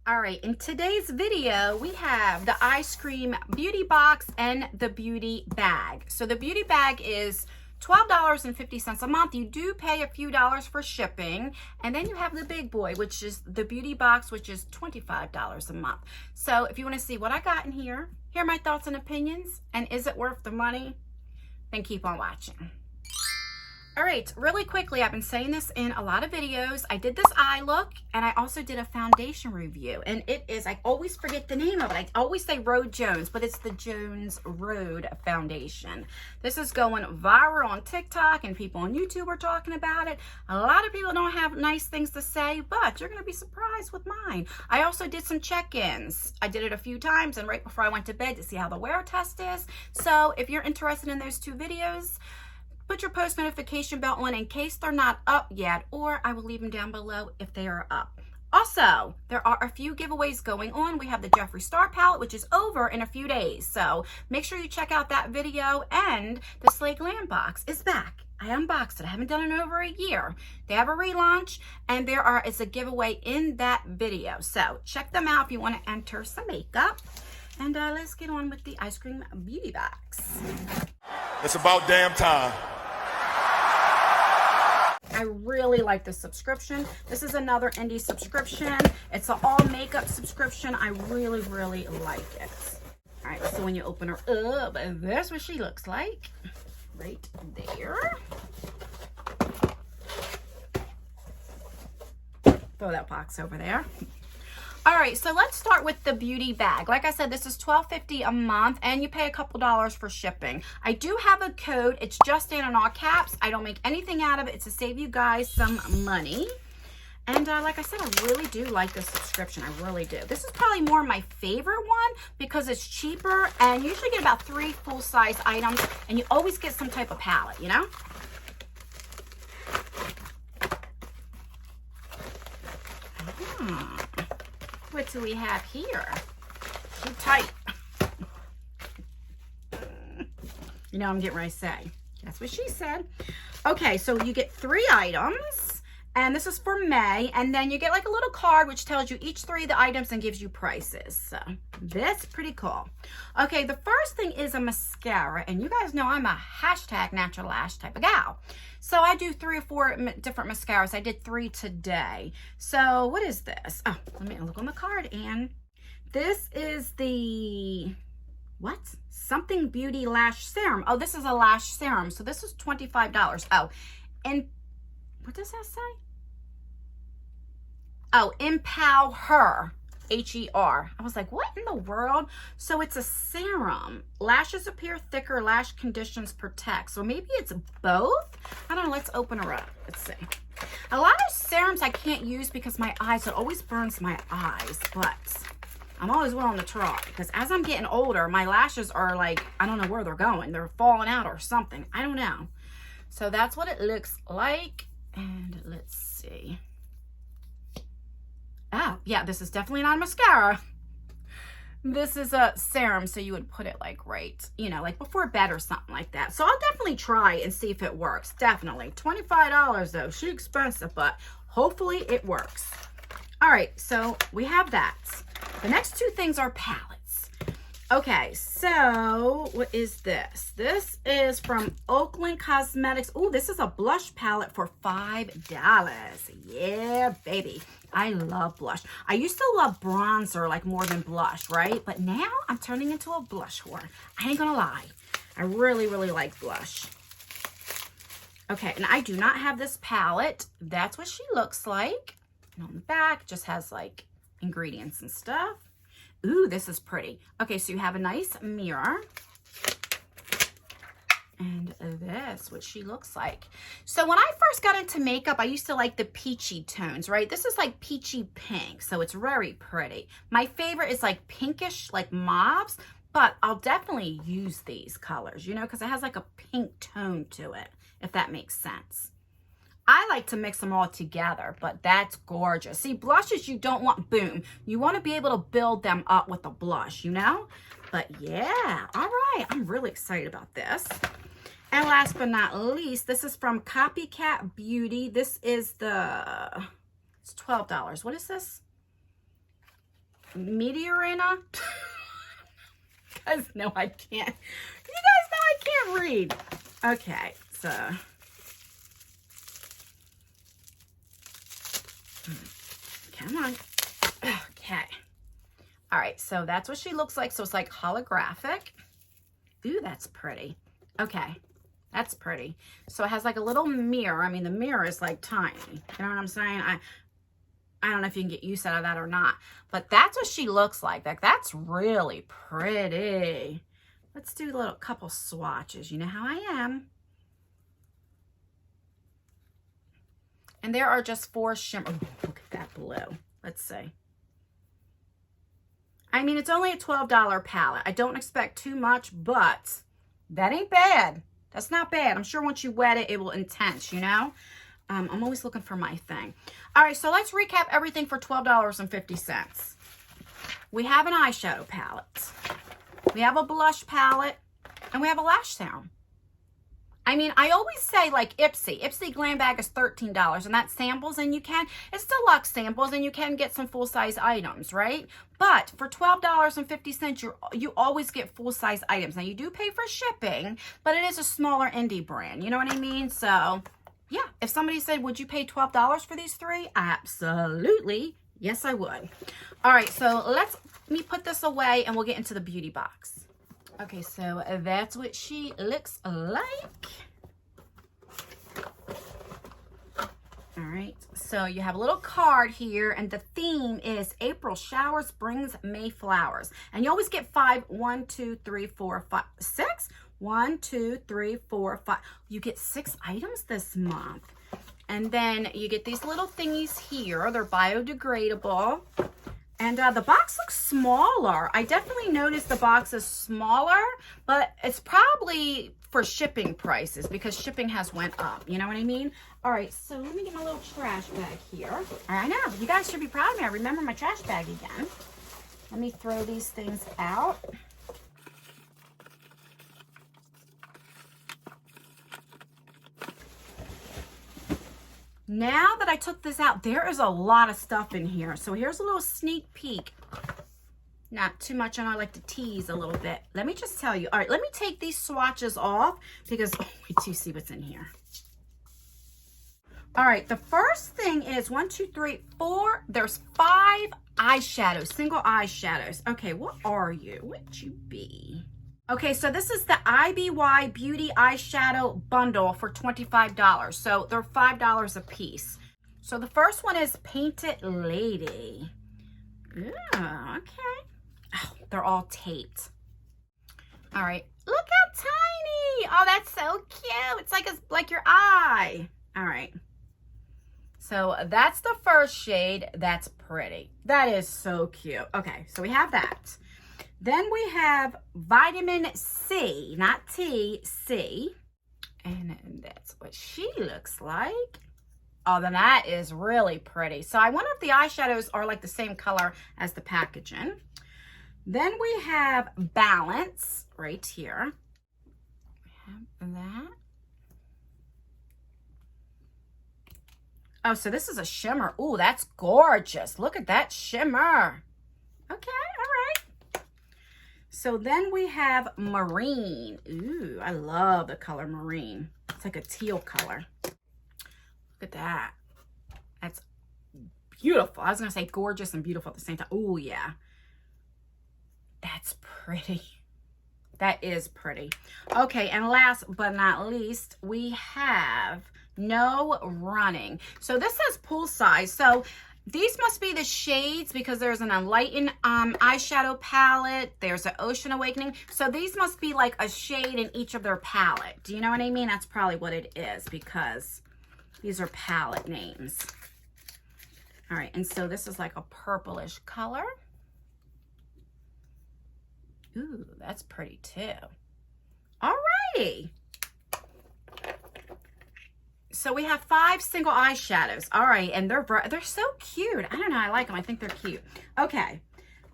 All right, in today's video, we have the ice cream beauty box and the beauty bag. So the beauty bag is $12.50 a month. You do pay a few dollars for shipping. And then you have the big boy, which is the beauty box, which is $25 a month. So if you want to see what I got in here, hear my thoughts and opinions, and is it worth the money, then keep on watching. All right, really quickly, I've been saying this in a lot of videos. I did this eye look, and I also did a foundation review. And it is, I always forget the name of it. I always say Road Jones, but it's the Jones Road Foundation. This is going viral on TikTok, and people on YouTube are talking about it. A lot of people don't have nice things to say, but you're gonna be surprised with mine. I also did some check-ins. I did it a few times, and right before I went to bed to see how the wear test is. So if you're interested in those two videos, put your post notification bell on in case they're not up yet, or I will leave them down below if they are up. Also, there are a few giveaways going on. We have the Jeffree Star palette, which is over in a few days. So make sure you check out that video, and the Slay Glam box is back. I unboxed it. I haven't done it in over a year. They have a relaunch, and it's a giveaway in that video. So check them out if you want to enter some makeup. And let's get on with the ice cream beauty box. It's about damn time. I really like this subscription. This is another indie subscription. It's an all makeup subscription. I really, really like it. All right, so when you open her up, that's what she looks like. Right there. Throw that box over there. All right, so let's start with the beauty bag. Like I said, this is $12.50 a month, and you pay a couple dollars for shipping. I do have a code. It's just in all caps. I don't make anything out of it. It's to save you guys some money. And like I said, I really do like this subscription. I really do. This is probably more my favorite one because it's cheaper, and you usually get about 3 full-size items, and you always get some type of palette, you know? What do we have here? Too tight. You know, I'm getting ready to say. That's what she said. Okay, so you get 3 items, and this is for May, and then you get like a little card which tells you each 3 of the items and gives you prices. So that's pretty cool. Okay, the first thing is a mascara, and you guys know I'm a hashtag natural lash type of gal. So I do 3 or 4 different mascaras. I did 3 today. So what is this? Oh, let me look on the card, Anne. This is the, what? Something Beauty Lash Serum. Oh, this is a lash serum. So this is $25. Oh, and what does that say? Oh, Empower Her. H-E-R. I was like, what in the world? So it's a serum. Lashes appear thicker, lash conditions protect. So maybe it's both? I don't know. Let's open her up. Let's see. A lot of serums I can't use because my eyes, it always burns my eyes, but I'm always willing to try because as I'm getting older, my lashes are like, I don't know where they're going. They're falling out or something. I don't know. So that's what it looks like. And let's see. Oh, yeah, this is definitely not a mascara. This is a serum, so you would put it like right, you know, like before bed or something like that. So I'll definitely try and see if it works. Definitely. $25 though. She's expensive, but hopefully it works. All right, so we have that. The next 2 things are palettes. Okay, so what is this? This is from Oakland Cosmetics. Oh, this is a blush palette for $5. Yeah, baby. I love blush. I used to love bronzer like more than blush, right? But now I'm turning into a blush whore. I ain't gonna lie. I really, really like blush. Okay, and I do not have this palette. That's what she looks like. And on the back, just has like ingredients and stuff. Ooh, this is pretty. Okay, so you have a nice mirror. And that's what she looks like. So when I first got into makeup, I used to like the peachy tones, right? This is like peachy pink, so it's very pretty. My favorite is like pinkish, like mauves, but I'll definitely use these colors, you know, because it has like a pink tone to it, if that makes sense. I like to mix them all together, but that's gorgeous. See, blushes you don't want, boom. You want to be able to build them up with a blush, you know? But yeah, all right. I'm really excited about this. And last but not least, this is from Copycat Beauty. This is it's $12. What is this? Meteorina? You guys know I can't. You guys know I can't read. Okay, so. Come on. Okay. All right, so that's what she looks like. So it's like holographic. Ooh, that's pretty. Okay, that's pretty. So it has like a little mirror. I mean, the mirror is like tiny. You know what I'm saying? I don't know if you can get use out of that or not, but that's what she looks like. Like, that's really pretty. Let's do a little couple swatches. You know how I am. And there are just 4 shimmer. Oh, look at that blue. Let's see. I mean, it's only a $12 palette. I don't expect too much, but that ain't bad. That's not bad. I'm sure once you wet it, it will intense, you know? I'm always looking for my thing. All right, so let's recap everything for $12.50. We have an eyeshadow palette. We have a blush palette. And we have a lash serum. I mean, I always say like Ipsy Glam Bag is $13 and that's samples, and it's deluxe samples and you can get some full-size items, right? But for $12.50, you always get full-size items. Now you do pay for shipping, but it is a smaller indie brand. You know what I mean? So yeah, if somebody said, would you pay $12 for these 3? Absolutely. Yes, I would. All right, so let me put this away and we'll get into the beauty box. Okay, so that's what she looks like. All right, so you have a little card here, and the theme is April showers brings May flowers. And you always get 5, 1, 2, 3, 4, 5, 6. 1, 2, 3, 4, 5. You get 6 items this month. And then you get these little thingies here. They're biodegradable. And the box looks smaller. I definitely noticed the box is smaller, but it's probably for shipping prices because shipping has went up. You know what I mean? All right, so let me get my little trash bag here. All right, I know. You guys should be proud of me. I remember my trash bag again. Let me throw these things out. Now that I took this out, there is a lot of stuff in here. So here's a little sneak peek. Not too much, and I like to tease a little bit. Let me just tell you. All right, let me take these swatches off because, oh, wait till you see what's in here. All right, the first thing is 1, 2, 3, 4. There's 5 eyeshadows, single eyeshadows. Okay, what are you? What'd you be? Okay, so this is the IBY Beauty Eyeshadow Bundle for $25. So they're $5 a piece. So the first one is Painted Lady. Ooh, okay. Oh, they're all taped. All right, look how tiny. Oh, that's so cute. It's like your eye. All right. So that's the first shade. That's pretty. That is so cute. Okay, so we have that. Then we have Vitamin C, not T, C. And that's what she looks like. Oh, then that is really pretty. So I wonder if the eyeshadows are like the same color as the packaging. Then we have Balance right here. We have that. Oh, so this is a shimmer. Ooh, that's gorgeous. Look at that shimmer. Okay, all right. So then we have Marine. Ooh, I love the color Marine. It's like a teal color. Look at that. That's beautiful. I was going to say gorgeous and beautiful at the same time. Ooh, yeah. That's pretty. That is pretty. Okay, and last but not least, we have No Running. So this says pool size. So these must be the shades because there's an Enlighten eyeshadow palette. There's an Ocean Awakening. So these must be like a shade in each of their palette. Do you know what I mean? That's probably what it is because these are palette names. All right, and so this is like a purplish color. Ooh, that's pretty too. All righty. So we have 5 single eyeshadows. All right, and they're so cute. I don't know, I like them. I think they're cute. Okay,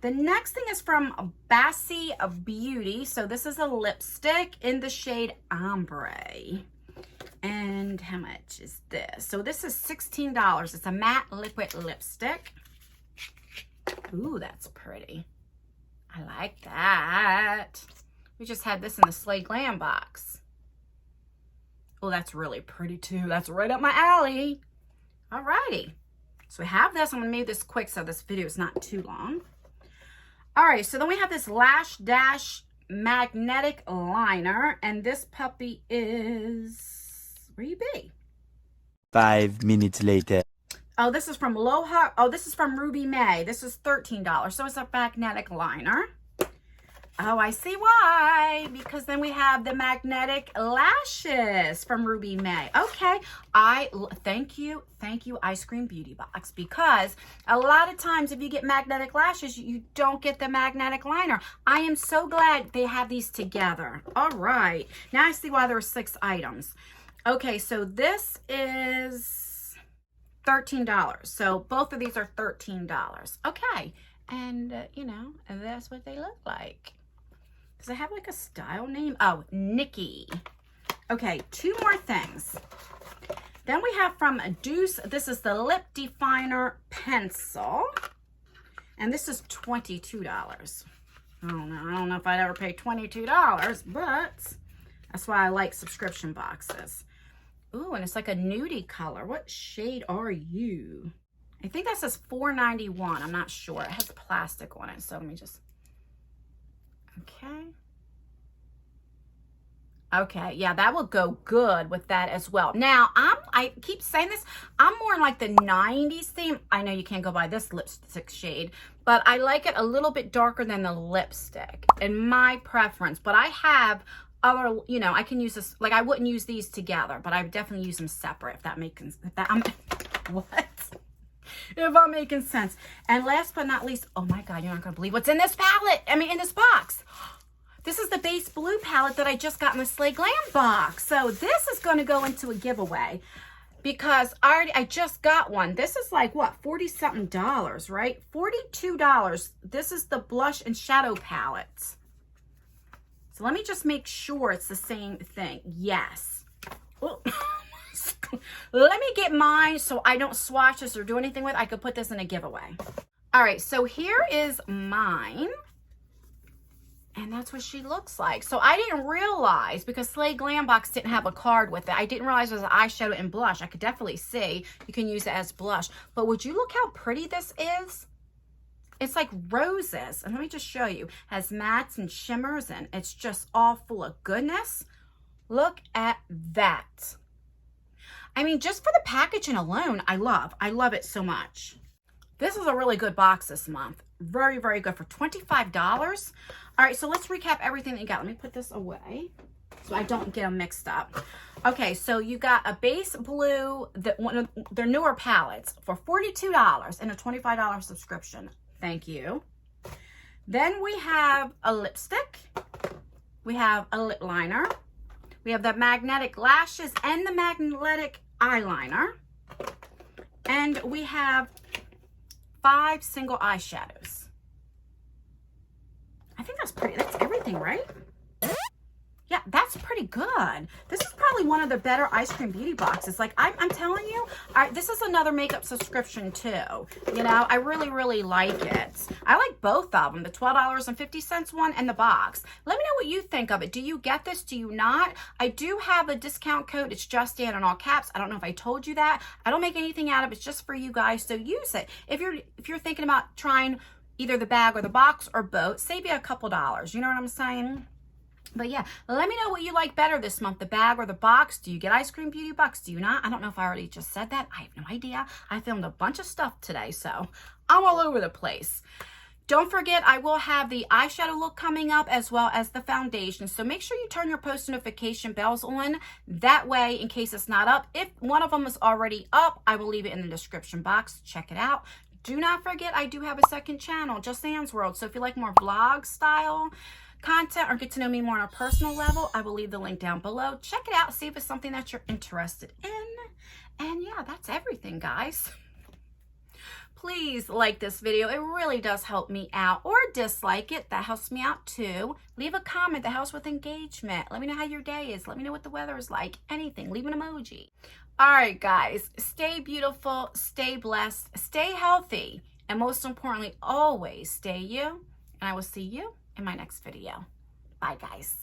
the next thing is from Ipsy Beauty. So this is a lipstick in the shade Ombre. And how much is this? So this is $16. It's a matte liquid lipstick. Ooh, that's pretty. I like that. We just had this in the Slay Glam box. Oh, that's really pretty too. That's right up my alley. Alrighty. So we have this. I'm going to make this quick so this video is not too long. Alright, so then we have this Lash Dash magnetic liner. And this puppy is... where you be? 5 minutes later. Oh, this is from Loha. Oh, this is from Ruby May. This is $13. So it's a magnetic liner. Oh, I see why. Because then we have the magnetic lashes from Ruby May. Okay. Thank you, Ice Cream Beauty Box. Because a lot of times if you get magnetic lashes, you don't get the magnetic liner. I am so glad they have these together. All right. Now I see why there are 6 items. Okay, so this is $13. So both of these are $13. Okay. And, you know, and that's what they look like. Does it have like a style name? Oh, Nikki. Okay, 2 more things. Then we have from Deuce. This is the Lip Definer Pencil. And this is $22. I don't know if I'd ever pay $22, but that's why I like subscription boxes. Ooh, and it's like a nudie color. What shade are you? I think that says $4.91. I'm not sure. It has plastic on it, so let me just... Okay, yeah, that will go good with that as well. Now, I keep saying this, I'm more in like the 90s theme. I know you can't go by this lipstick shade, but I like it a little bit darker than the lipstick in my preference. But I have other, you know, I can use this, like I wouldn't use these together, but I would definitely use them separate if that makes sense. If I'm making sense. And last but not least, oh my God, you're not going to believe what's in this palette. I mean, in this box. This is the base blue palette that I just got in the Slay Glam box. So this is going to go into a giveaway because I just got one. This is like, what, 40-something dollars, right? $42. This is the blush and shadow palette. So let me just make sure it's the same thing. Yes. Oh. Let me get mine so I don't swatch this or do anything with it. I could put this in a giveaway. All right, so here is mine. And that's what she looks like. So I didn't realize, because Slay Glam Box didn't have a card with it, I didn't realize it was an eyeshadow and blush. I could definitely see you can use it as blush. But would you look how pretty this is? It's like roses. And let me just show you. It has mattes and shimmers, and it's just all full of goodness. Look at that. I mean, just for the packaging alone, I love it so much. This is a really good box this month. Very, very good for $25. All right, so let's recap everything that you got. Let me put this away so I don't get them mixed up. Okay, so you got a base blue, one of their newer palettes for $42 and a $25 subscription. Thank you. Then we have a lipstick. We have a lip liner. We have the magnetic lashes and the magnetic eyeliner. And we have 5 single eyeshadows. I think that's pretty. That's everything, right? Yeah, that's pretty good. This is probably one of the better Ice Cream Beauty boxes. Like, I'm telling you, this is another makeup subscription too. You know, I really, really like it. I like both of them, the $12.50 one and the box. Let me know what you think of it. Do you get this? Do you not? I do have a discount code. It's JustDan in all caps. I don't know if I told you that. I don't make anything out of it. It's just for you guys, so use it. If you're thinking about trying either the bag or the box or both, save you a couple dollars. You know what I'm saying? But yeah, let me know what you like better this month, the bag or the box. Do you get Ice Cream Beauty Box? Do you not? I don't know if I already just said that. I have no idea. I filmed a bunch of stuff today, so I'm all over the place. Don't forget, I will have the eyeshadow look coming up as well as the foundation. So make sure you turn your post notification bells on. That way, in case it's not up, if one of them is already up, I will leave it in the description box. Check it out. Do not forget, I do have a second channel, Just Dan's World. So if you like more vlog style content or get to know me more on a personal level, I will leave the link down below. Check it out, see if it's something that you're interested in. And yeah, that's everything, guys. Please like this video. It really does help me out. Or dislike it. That helps me out too. Leave a comment. That helps with engagement. Let me know how your day is. Let me know what the weather is like. Anything. Leave an emoji. All right, guys. Stay beautiful. Stay blessed. Stay healthy. And most importantly, always stay you. And I will see you in my next video. Bye, guys.